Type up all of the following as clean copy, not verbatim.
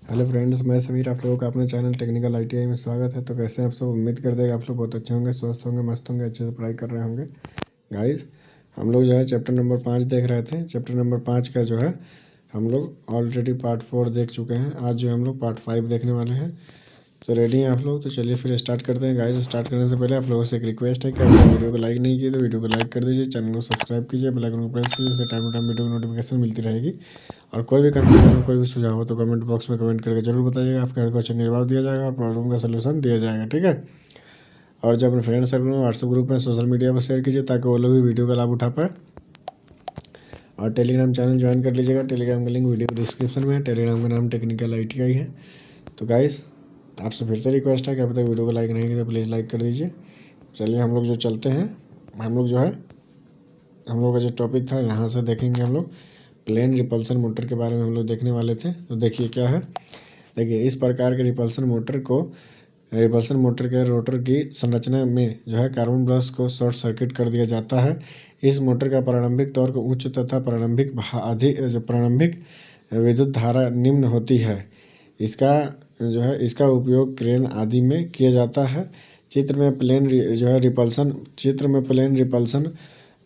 Hello friends, मैं समीर। आप लोगों का अपने चैनल टेक्निकल आईटीआई में स्वागत है। तो कैसे हैं आप सब? उम्मीद करते हैं कि आप लोग बहुत अच्छे होंगे, स्वस्थ होंगे, मस्त होंगे, अच्छे से पढ़ाई कर रहे होंगे। गाइस, हम लोग जो है चैप्टर नंबर 5 देख रहे थे। चैप्टर नंबर 5 का जो है हम लोग ऑलरेडी पार्ट 4 देख चुके हैं। आज जो हम लोग पार्ट 5 देखने वाले हैं। तो रेडी हैं आप लोग? तो चलिए फिर स्टार्ट करते हैं। गाइस, स्टार्ट करने से पहले आप लोगों से एक रिक्वेस्ट है कि आप लोग वीडियो को लाइक नहीं किए तो वीडियो को लाइक कर दीजिए, चैनल को सब्सक्राइब कीजिए, बेल आइकन को प्रेस कीजिए, जिससे टाइम टू टाइम वीडियो की नोटिफिकेशन मिलती रहेगी। और कोई भी कंफ्यूजन हो, कोई भी सुझाव हो तो कमेंट बॉक्स में कमेंट करके जरूर बताइएगा। आपके हर क्वेश्चन का जवाब दिया जाएगा और प्रॉब्लम का सलूशन दिया जाएगा, ठीक है। और जब अपने फ्रेंड सर्कल में, व्हाट्सएप ग्रुप में, सोशल मीडिया पर शेयर कीजिए ताकि वो लोग भी वीडियो का लाभ उठा पाए। और टेलीग्राम चैनल ज्वाइन कर लीजिएगा। टेलीग्राम का लिंक वीडियो डिस्क्रिप्शन में है। टेलीग्राम का नाम टेक्निकल आईटीआई है। तो गाइस, आपसे फिर से रिक्वेस्ट है कि अभी तक वीडियो को लाइक नहीं किया तो प्लीज़ लाइक कर दीजिए। चलिए हम लोग जो चलते हैं, हम लोग जो है हम लोग का जो टॉपिक था यहाँ से देखेंगे। हम लोग प्लेन रिपल्सन मोटर के बारे में हम लोग देखने वाले थे। तो देखिए क्या है। देखिए, इस प्रकार के रिपल्सन मोटर के रोटर की संरचना में जो है कार्बन ब्रश को शॉर्ट सर्किट कर दिया जाता है। इस मोटर का प्रारंभिक टॉर्क उच्च तथा प्रारंभिक विद्युत धारा निम्न होती है। इसका उपयोग क्रेन आदि में किया जाता है। चित्र में प्लेन रिपल्सन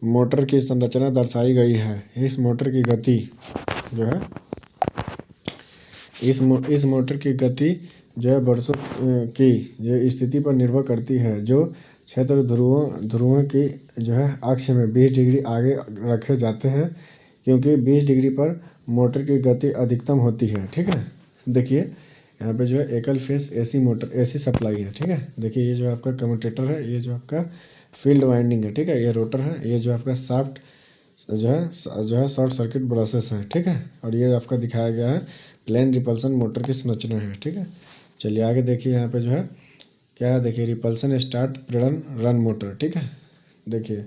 मोटर की संरचना दर्शाई गई है। इस मोटर की गति जो है इस मोटर की गति जो है वर्षों की जो स्थिति पर निर्भर करती है। जो क्षेत्र ध्रुवों की जो है अक्ष में 20 डिग्री आगे रखे जाते हैं, क्योंकि 20 डिग्री पर मोटर की गति अधिकतम होती है, ठीक है। देखिए यहाँ पे जो है एकल phase AC motor, AC supply है, ठीक है। देखिए ये जो आपका कम्यूटेटर है, ये जो आपका फील्ड वाइंडिंग है, ठीक है। ये रोटर है, ये जो आपका शाफ्ट जो है शॉर्ट सर्किट ब्रशेस है, ठीक है। और ये आपका दिखाया गया है प्लेन रिपल्सन मोटर की संरचना है, ठीक है। चलिए आगे देखिए। यहाँ पे जो है क्या है, देखिए रिपल्सन स्टार्ट प्रेरण रन मोटर, ठीक है। देखिए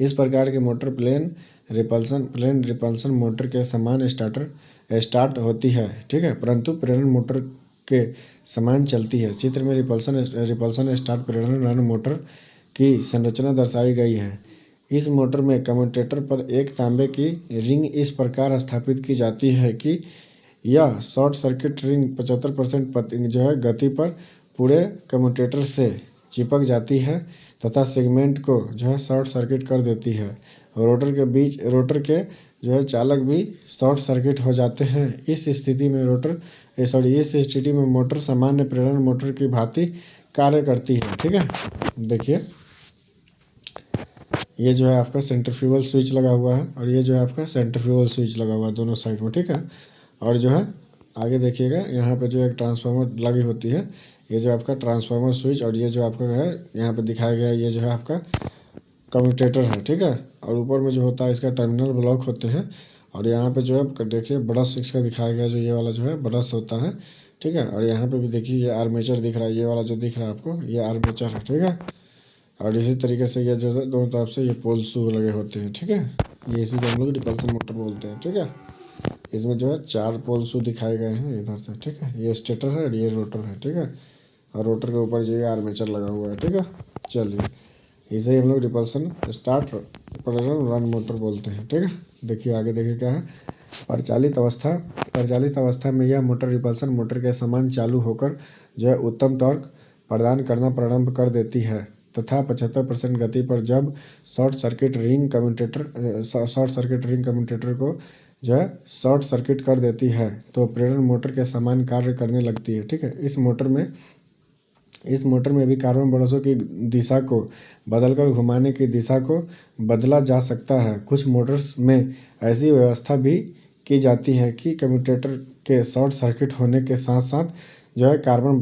इस प्रकार की मोटर प्लेन रिपल्सन मोटर के समान स्टार्ट होती है, ठीक है, परंतु प्रेरण मोटर के समान चलती है। चित्र में रिपल्सन स्टार्ट प्रेरण रन मोटर की संरचना दर्शाई गई है। इस मोटर में कम्यूटेटर पर एक तांबे की रिंग इस प्रकार स्थापित की जाती है कि यह शॉर्ट सर्किट रिंग 75% जो है गति पर पूरे कम्यूटेटर से चिपक जाती है तथा सेगमेंट को जो है शॉर्ट सर्किट कर देती है। रोटर के जो है चालक भी शॉर्ट सर्किट हो जाते हैं। इस स्थिति में मोटर सामान्य प्रेरण मोटर की भांति कार्य करती है, ठीक है। देखिए ये जो है आपका सेंट्रीफ्यूगल स्विच लगा हुआ है और ये जो है आपका सेंट्रीफ्यूगल स्विच लगा हुआ है दोनों साइड में, ठीक है। और जो है आगे देखिएगा, यहाँ पे जो एक ट्रांसफार्मर लगी होती है, ये जो आपका ट्रांसफार्मर स्विच, और ये जो आपका है यहाँ पे दिखाया गया है, ये जो है आपका कम्यूटेटर है, ठीक है। और ऊपर में जो होता है इसका टर्मिनल ब्लॉक होते हैं। और यहाँ पे जो है देखिए ब्रश इसका दिखाया गया, जो ये वाला जो है ब्रश होता है, ठीक है। और यहाँ पे भी देखिए ये आर्मेचर दिख रहा है, ये वाला जो दिख रहा है आपको, ये आर्मेचर है, ठीक है। और इसी तरीके से ये जो है दोनों तरफ से ये पोल शू लगे होते हैं, ठीक है। ये इसी को हम लोग रिपल्सन मोटर बोलते हैं, ठीक है। इसमें जो है 4 पोल शू दिखाए गए हैं इधर से, ठीक है। ये स्टेटर है और ये रोटर है, ठीक है। और रोटर के ऊपर जो ये आर्मेचर लगा हुआ है, ठीक है। चलिए इसे ही हम लोग रिपल्सन स्टार्ट प्रेरण रन मोटर बोलते हैं, ठीक है। देखिए आगे देखिए क्या है। परिचालित अवस्था में यह मोटर रिपल्सन मोटर के समान चालू होकर जो है उत्तम टॉर्क प्रदान करना प्रारंभ कर देती है तथा 75% गति पर जब शॉर्ट सर्किट रिंग कम्यूटेटर को जो है शॉर्ट सर्किट कर देती है तो प्रेरण मोटर के समान कार्य करने लगती है, ठीक है। इस मोटर में भी कार्बन ब्रशों की दिशा को बदलकर घुमाने की दिशा को बदला जा सकता है। कुछ मोटर्स में ऐसी व्यवस्था भी की जाती है कि कम्यूटेटर के शॉर्ट सर्किट होने के साथ साथ जो है कार्बन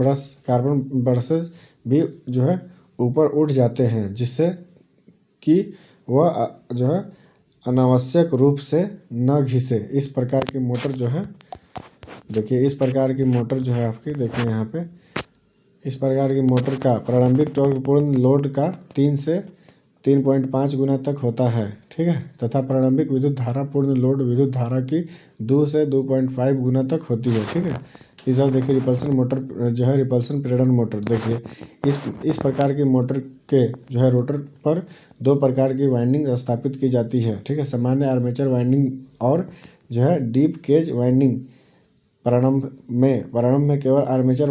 ब्रशेस भी जो है ऊपर उठ जाते हैं, जिससे कि वह जो है अनावश्यक रूप से न घिसे। इस प्रकार की मोटर जो है, देखिए इस प्रकार की मोटर जो है आपकी, देखिए यहाँ पे इस प्रकार की मोटर का प्रारंभिक टॉर्क पूर्ण लोड का 3 से 3.5 गुना तक होता है, ठीक है, तथा प्रारंभिक विद्युत धारा पूर्ण लोड विद्युत धारा की 2 से 2.5 गुना तक होती है, ठीक है। तीसरा देखिए रिपल्सन मोटर जो है रिपल्सन प्रेरण मोटर। देखिए इस प्रकार की मोटर के जो है रोटर पर 2 प्रकार की वाइंडिंग स्थापित की जाती है, ठीक है। सामान्य आर्मेचर वाइंडिंग और जो है डीप केज वाइंडिंग। प्रारंभ में केवल आर्मेचर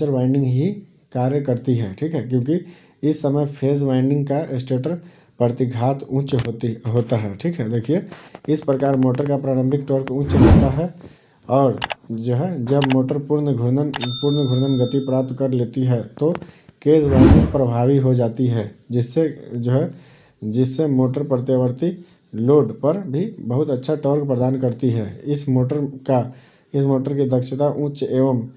वाइंडिंग ही कार्य करती है, ठीक है, क्योंकि इस समय फेज वाइंडिंग का स्टेटर प्रतिघात उच्च होता है, ठीक है। देखिए इस प्रकार मोटर का प्रारंभिक टॉर्क उच्च होता है और जो है जब मोटर पूर्ण घूर्णन गति प्राप्त कर लेती है तो केज वाइंडिंग प्रभावी हो जाती है, जिससे मोटर प्रत्यावर्ती लोड पर भी बहुत अच्छा टॉर्क प्रदान करती है। इस मोटर की दक्षता उच्च एवं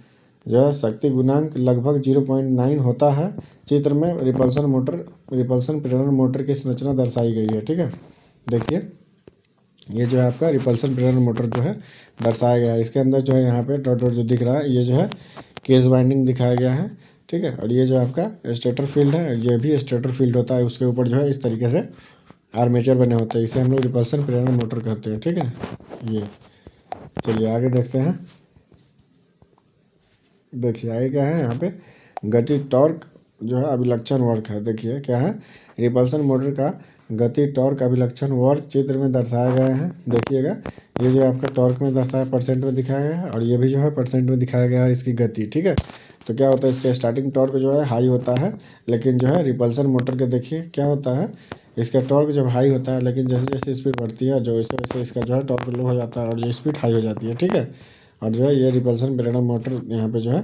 जो है शक्ति गुणांक लगभग 0.9 होता है। चित्र में रिपल्सन प्रेरण मोटर की संरचना दर्शाई गई है, ठीक है। देखिए ये जो है आपका रिपल्सन प्रेरण मोटर जो है दर्शाया गया है। इसके अंदर जो है यहाँ पे डॉट डॉट जो दिख रहा है ये जो है केज वाइंडिंग दिखाया गया है, ठीक है। और ये जो आपका स्टेटर फील्ड है ये भी स्टेटर फील्ड होता है, उसके ऊपर जो है इस तरीके से आर्मेचर बने होते हैं, इसे हम लोग रिपल्सन प्रेरण मोटर कहते हैं, ठीक है। ये चलिए आगे देखते हैं। देखिए आगे क्या है, यहाँ पे गति टॉर्क जो है अभिलक्षण वर्क है। देखिए क्या है, रिपल्सन मोटर का गति टॉर्क अभिलक्षण वर्क चित्र में दर्शाया गया है। देखिएगा ये जो आपका टॉर्क में दर्शाया परसेंट में दिखाया गया है और ये भी जो है परसेंट में दिखाया गया है इसकी गति, ठीक है। तो क्या होता है इसका स्टार्टिंग टॉर्क जो है हाई होता है, लेकिन जो है रिपल्सन मोटर के देखिए क्या होता है, इसका टॉर्क जब हाई होता है लेकिन जैसे जैसे स्पीड बढ़ती है जो वैसे वैसे इसका जो है टॉर्क लो हो जाता है और जो स्पीड हाई हो जाती है, ठीक है। और जो है ये रिपल्सन प्रेरण मोटर यहाँ पे जो है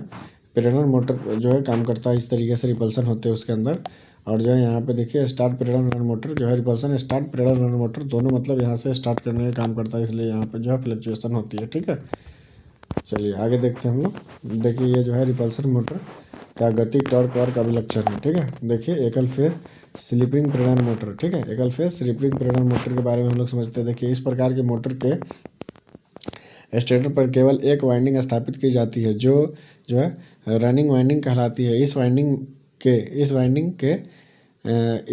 प्रेरण मोटर जो है काम करता है, इस तरीके से रिपल्सन होते हैं उसके अंदर। और जो है यहाँ पे देखिए स्टार्ट प्रेरण रन मोटर जो है रिपल्सन स्टार्ट प्रेरण रन मोटर दोनों मतलब यहाँ से स्टार्ट करने का काम करता है, इसलिए यहाँ पे जो है फ्लक्चुएशन होती है, ठीक है। चलिए आगे देखते हैं हम लोग। देखिए ये जो है रिपल्सन मोटर का गति टॉर्क वर्क अभिलक्षण है, ठीक है। देखिए एकल फेज स्लिपिंग प्रेरण मोटर, ठीक है। एकल फेज स्लिपिंग प्रेरण मोटर के बारे में हम लोग समझते हैं। देखिए इस प्रकार के मोटर के स्टेटर पर केवल एक वाइंडिंग स्थापित की जाती है जो है रनिंग वाइंडिंग कहलाती है। इस वाइंडिंग के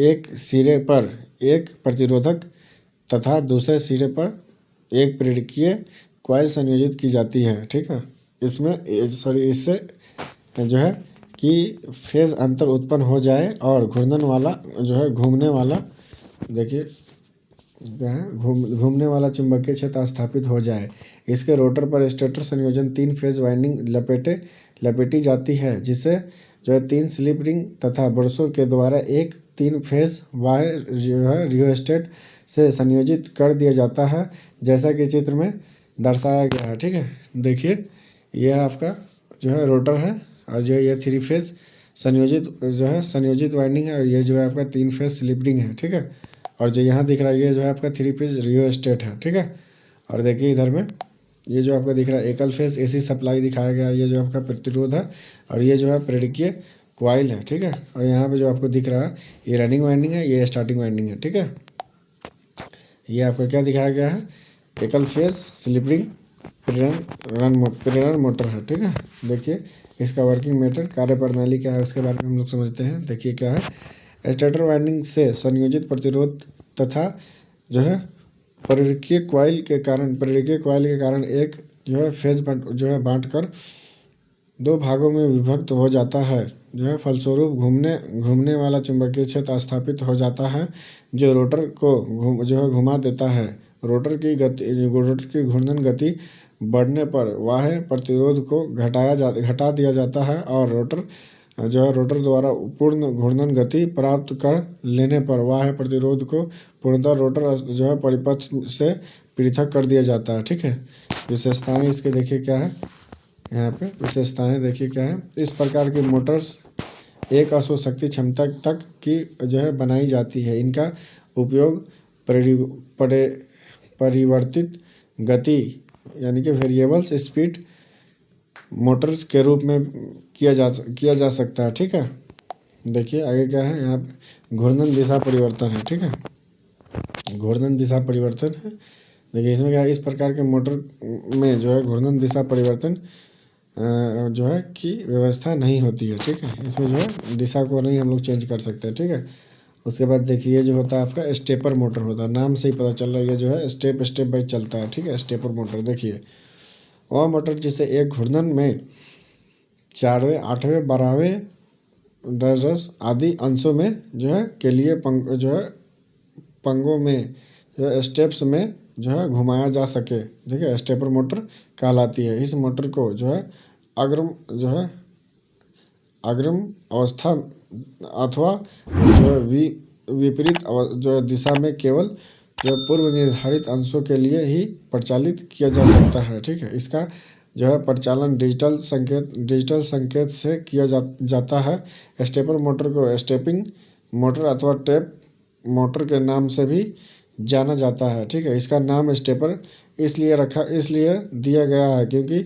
एक सिरे पर एक प्रतिरोधक तथा दूसरे सिरे पर एक प्रेरकीय कॉइल संयोजित की जाती है, ठीक है। इससे जो है कि फेज अंतर उत्पन्न हो जाए और घूमने वाला देखिए क्या है घूमने वाला चुंबकीय क्षेत्र स्थापित हो जाए। इसके रोटर पर स्टेटर संयोजन 3 फेज वाइंडिंग लपेटी जाती है, जिसे जो है 3 स्लिप रिंग तथा ब्रशों के द्वारा एक 3 फेज वायर जो है रियोस्टेट से संयोजित कर दिया जाता है, जैसा कि चित्र में दर्शाया गया है, ठीक है। देखिए यह आपका जो है रोटर है और जो है ये 3 फेज संयोजित वाइंडिंग है और ये जो है आपका 3 फेज स्लिप रिंग है, ठीक है। और जो यहाँ दिख रहा है ये जो है आपका 3 फेज रियोस्टेट है, ठीक है। और देखिए इधर में ये जो आपका दिख रहा है एकल फेज एसी सप्लाई दिखाया गया है, ये जो आपका प्रतिरोध है और ये जो है प्रेरकीय कॉइल है, ठीक है। और यहाँ पे जो आपको दिख रहा है ये रनिंग वाइंडिंग है, ये स्टार्टिंग वाइंडिंग है, ठीक है। ये आपको क्या दिखाया गया है, एकल फेज स्लिपिंग प्रेरण मोटर है, ठीक है। देखिए इसका वर्किंग मेथड कार्यप्रणाली क्या है उसके बारे में हम लोग समझते हैं। देखिए क्या है, स्टेटर वाइंडिंग से संयोजित प्रतिरोध तथा जो है प्रेरकीय कॉइल के कारण एक जो है फेज जो है बांट कर 2 भागों में विभक्त हो जाता है। जो है फलस्वरूप घूमने वाला चुंबकीय क्षेत्र स्थापित हो जाता है जो रोटर को घुमा देता है। रोटर की घूर्णन गति बढ़ने पर बाह्य प्रतिरोध को घटा दिया जाता है और रोटर द्वारा पूर्ण घूर्णन गति प्राप्त कर लेने पर बाह्य प्रतिरोध को पूर्णतः रोटर जो है परिपथ से पृथक कर दिया जाता है, ठीक है। विशेषताएं इसके देखिए क्या है, यहाँ पे विशेषताएं देखिए क्या है। इस प्रकार की मोटर्स 100 शक्ति क्षमता तक की जो है बनाई जाती है। इनका उपयोग परिवर्तित गति यानी कि वेरिएबल्स स्पीड मोटर्स के रूप में किया जा सकता है, ठीक है। देखिए आगे क्या है, यहाँ पे घूर्णन दिशा परिवर्तन है, ठीक है। घूर्णन दिशा परिवर्तन है। देखिए इसमें क्या है, इस प्रकार के मोटर में जो है घूर्णन दिशा परिवर्तन जो है की व्यवस्था नहीं होती है, ठीक है। इसमें जो है दिशा को नहीं हम लोग चेंज कर सकते, ठीक है। उसके बाद देखिए ये जो होता है आपका स्टेपर मोटर होता है, नाम से ही पता चल रहा है ये जो है स्टेप बाई चलता है, ठीक है। स्टेपर मोटर देखिए वह मोटर जिसे एक घूर्णन में 4वें 8वें 12वें 10 आदि अंशों में जो है के लिए पंगों में जो है स्टेप्स में जो है घुमाया जा सके, ठीक है, स्टेपर मोटर कहलाती है। इस मोटर को जो है अग्रिम जो है अग्रिम अवस्था अथवा जो है विपरीत जो है दिशा में केवल जो है पूर्व निर्धारित अंशों के लिए ही प्रचालित किया जा सकता है, ठीक है। इसका जो है प्रचालन डिजिटल संकेत से किया जाता है। स्टेपर मोटर को स्टेपिंग मोटर अथवा टेप मोटर के नाम से भी जाना जाता है, ठीक है। इसका नाम स्टेपर इसलिए दिया गया है क्योंकि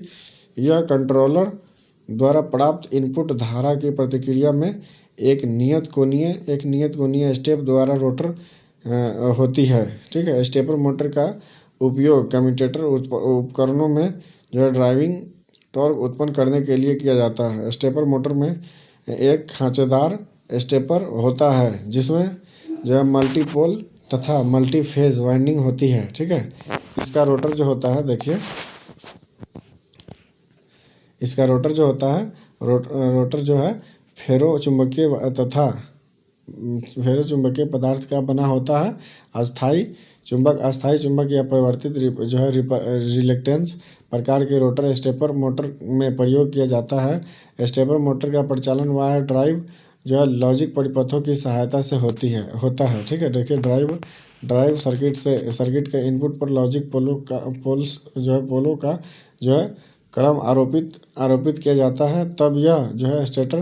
यह कंट्रोलर द्वारा प्राप्त इनपुट धारा की प्रतिक्रिया में एक नियत कोणीय स्टेप द्वारा रोटर होती है, ठीक है। स्टेपर मोटर का उपयोग कम्यूटेटर उपकरणों में जो है ड्राइविंग टॉर्क उत्पन्न करने के लिए किया जाता है। स्टेपर मोटर में एक खांचेदार स्टेपर होता है जिसमें जो है मल्टीपोल तथा मल्टी फेज वाइंडिंग होती है, ठीक है। इसका रोटर जो होता है, देखिए इसका रोटर जो होता है रोटर जो है फेरो चुंबकीय पदार्थ का बना होता है। अस्थाई चुंबक या परिवर्तित जो है रिलेक्टेंस प्रकार के रोटर स्टेपर मोटर में प्रयोग किया जाता है। स्टेपर मोटर का प्रचालन वायर ड्राइव जो है लॉजिक परिपथों की सहायता से होता है, ठीक है। देखिए ड्राइव सर्किट के इनपुट पर लॉजिक पोलों का जो है क्रम आरोपित किया जाता है। तब यह जो है स्टेटर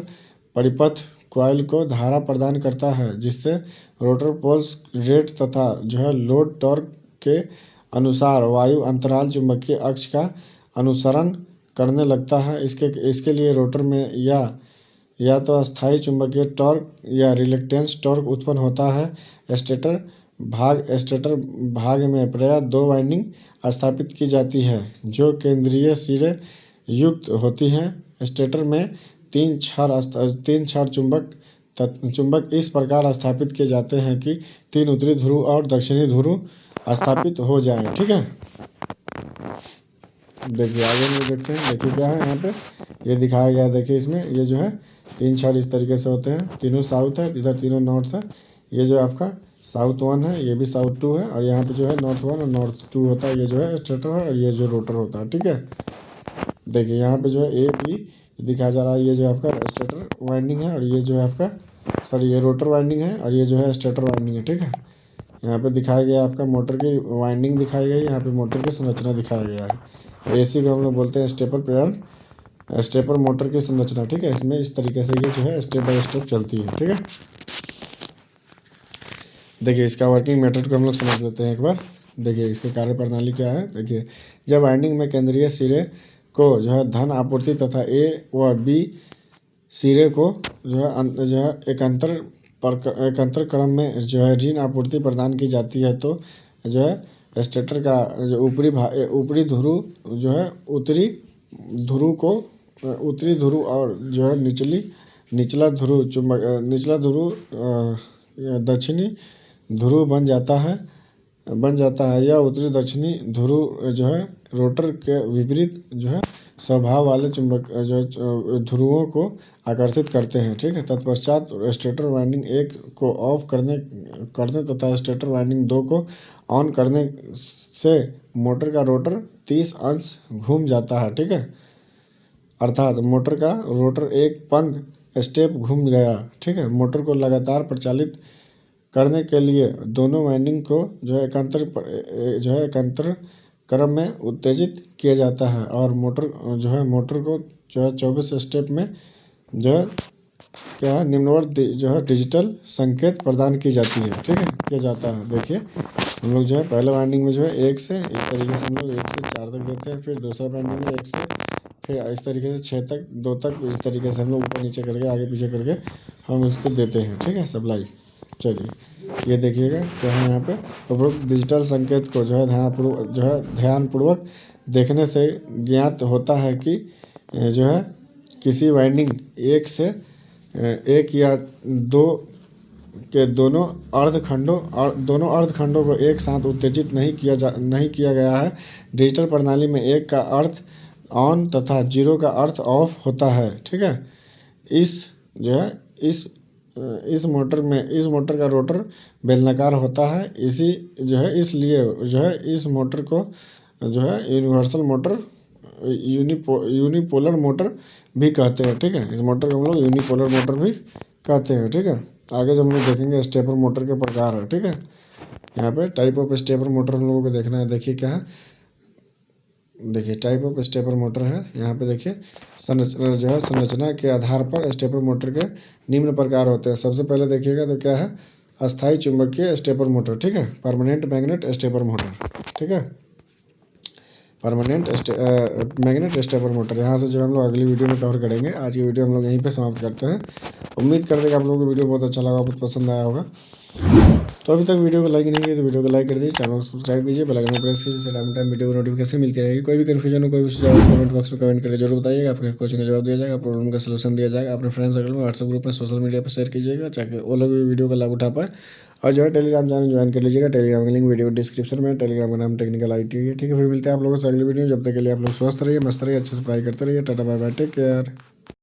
परिपथ कॉइल को धारा प्रदान करता है जिससे रोटर पोल्स रेट तथा जो है लोड टॉर्क के अनुसार वायु अंतराल चुंबकीय अक्ष का अनुसरण करने लगता है। इसके लिए रोटर में या तो अस्थायी चुंबकीय टॉर्क या रिलेक्टेंस टॉर्क उत्पन्न होता है। स्टेटर भाग में प्रायः 2 वाइंडिंग स्थापित की जाती है जो केंद्रीय सिरे युक्त होती हैं। स्टेटर में 3 क्षार चुंबक इस प्रकार स्थापित किए जाते हैं कि 3 उत्तरी ध्रुव और दक्षिणी ध्रुव स्थापित हो जाएं, ठीक है। देखिए आगे में देखते हैं, देखिए क्या है यहाँ पे ये दिखाया गया है। देखिए इसमें ये जो है 3 क्षार इस तरीके से होते हैं, तीनों साउथ है, इधर तीनों नॉर्थ है। ये जो आपका साउथ 1 है, ये भी साउथ 2 है, और यहाँ पे जो है नॉर्थ 1 और नॉर्थ 2 होता है। ये जो है स्टेटर है और ये जो रोटर होता है, ठीक है। देखिए यहाँ पे जो है ए बी दिखाया जा रहा है। ये जो आपका स्टेटर वाइंडिंग है और ये जो है आपका ये रोटर वाइंडिंग है और ये जो है स्टेटर वाइंडिंग है, ठीक है। यहाँ पे दिखाया गया आपका मोटर की वाइंडिंग दिखाई गई, यहाँ पे मोटर की संरचना दिखाया गया है। एसी को हम लोग बोलते हैं स्टेपर मोटर की संरचना, ठीक है। इसमें इस तरीके से ये जो है स्टेप बाय स्टेप चलती है, ठीक है। देखिए इसका वर्किंग मेथड को हम लोग समझ लेते हैं एक बार। देखिए इसकी कार्य प्रणाली क्या है। देखिए जब वाइंडिंग में केंद्रीय सिरे को जो है धन आपूर्ति तथा ए व बी सिरे को जो है एकांतर क्रम में जो है ऋण आपूर्ति प्रदान की जाती है तो जो है स्टेटर का जो ऊपरी ध्रुव जो है उत्तरी ध्रुव और जो है निचला ध्रुव दक्षिणी ध्रुव बन जाता है। यह उत्तरी दक्षिणी ध्रुव जो है रोटर के विपरीत जो है स्वभाव वाले चुंबक जो ध्रुवों को आकर्षित करते हैं, ठीक है। तत्पश्चात स्टेटर वाइंडिंग 1 को ऑफ करने तथा स्टेटर वाइंडिंग 2 को ऑन करने से मोटर का रोटर 30 अंश घूम जाता है, ठीक है। अर्थात मोटर का रोटर एक पंख स्टेप घूम गया, ठीक है। मोटर को लगातार प्रचालित करने के लिए दोनों वाइंडिंग को जो है एकांतर क्रम में उत्तेजित किया जाता है और मोटर को जो है 24 स्टेप में जो है क्या है निम्नवत जो है डिजिटल संकेत प्रदान की जाती है, ठीक है, किया जाता है। देखिए हम लोग जो है पहले वाइंडिंग में जो है 1 से इस तरीके से हम लोग 1 से 4 तक देते हैं, फिर दूसरा वाइंडिंग में 1 से फिर इस तरीके से 6 तक 2 तक इस तरीके से हम लोग ऊपर नीचे करके आगे पीछे करके हम इसको देते हैं, ठीक है, सप्लाई। चलिए ये देखिएगा क्या है यहाँ पे उपरोक्त डिजिटल संकेत को जो है ध्यानपूर्वक देखने से ज्ञात होता है कि जो है किसी वाइंडिंग 1 या 2 के दोनों अर्धखंडों को एक साथ उत्तेजित नहीं किया गया है। डिजिटल प्रणाली में 1 का अर्थ ऑन तथा 0 का अर्थ ऑफ होता है, ठीक है। इस इस मोटर का रोटर बेलनाकार होता है। इसलिए जो है इस मोटर को जो है यूनिवर्सल मोटर यूनिपोलर मोटर भी कहते हैं। ठीक है, इस मोटर को हम लोग यूनिपोलर मोटर भी कहते हैं। ठीक है, आगे जब हम लोग देखेंगे स्टेपर मोटर के प्रकार है। ठीक है, यहाँ पे टाइप ऑफ स्टेपर मोटर हम लोगों को देखना है। देखिए क्या है, देखिए टाइप ऑफ स्टेपर मोटर है। यहाँ पे देखिए संरचना के आधार पर स्टेपर मोटर के निम्न प्रकार होते हैं। सबसे पहले देखिएगा तो क्या है, अस्थायी चुंबकीय स्टेपर मोटर। ठीक है, परमानेंट मैग्नेट स्टेपर मोटर। ठीक है, मैग्नेट स्टेपर मोटर। यहाँ से जो हम लोग अगली वीडियो में कवर करेंगे। आज की वीडियो हम लोग यहीं पे समाप्त करते हैं। उम्मीद करते हैं कि आप लोगों को वीडियो बहुत अच्छा लगा, बहुत पसंद आया होगा। तो अभी तक वीडियो को लाइक नहीं किया तो वीडियो को लाइक कर दीजिए, चैनल को सब्सक्राइब कीजिए, बेल आइकन प्रेस कीजिए, जिससे टाइम वीडियो को नोटिफिकेशन मिलती रहेगी। कोई भी कन्फ्यूजन हो, कोई भी सुझाव कमेंट बॉक्स में कमेंट करके जरूर बताइएगा। आपके क्वेश्चन का जवाब दिया जाएगा, प्रॉब्लम का सलूशन दिया जाएगा। अपने फ्रेंड सर्कल में, व्हाट्सएप ग्रुप में, सोशल मीडिया पर शेयर कीजिएगा, ताकि वो लोग भी वीडियो का लाभ उठा पाए। और जो है टेलीग्राम चैनल ज्वाइन कर लीजिएगा। टेलीग्राम का लिंक वीडियो डिस्क्रिप्शन में। टेलीग्राम का नाम टेक्निकल IT है। ठीक है, फिर मिलते हैं आप लोगों से अगली वीडियो में। जब तक के लिए आप लोग स्वस्थ रहिए, मस्त रहिए, अच्छे से पढ़ाई करते रहिए। Tata bye bye, take care.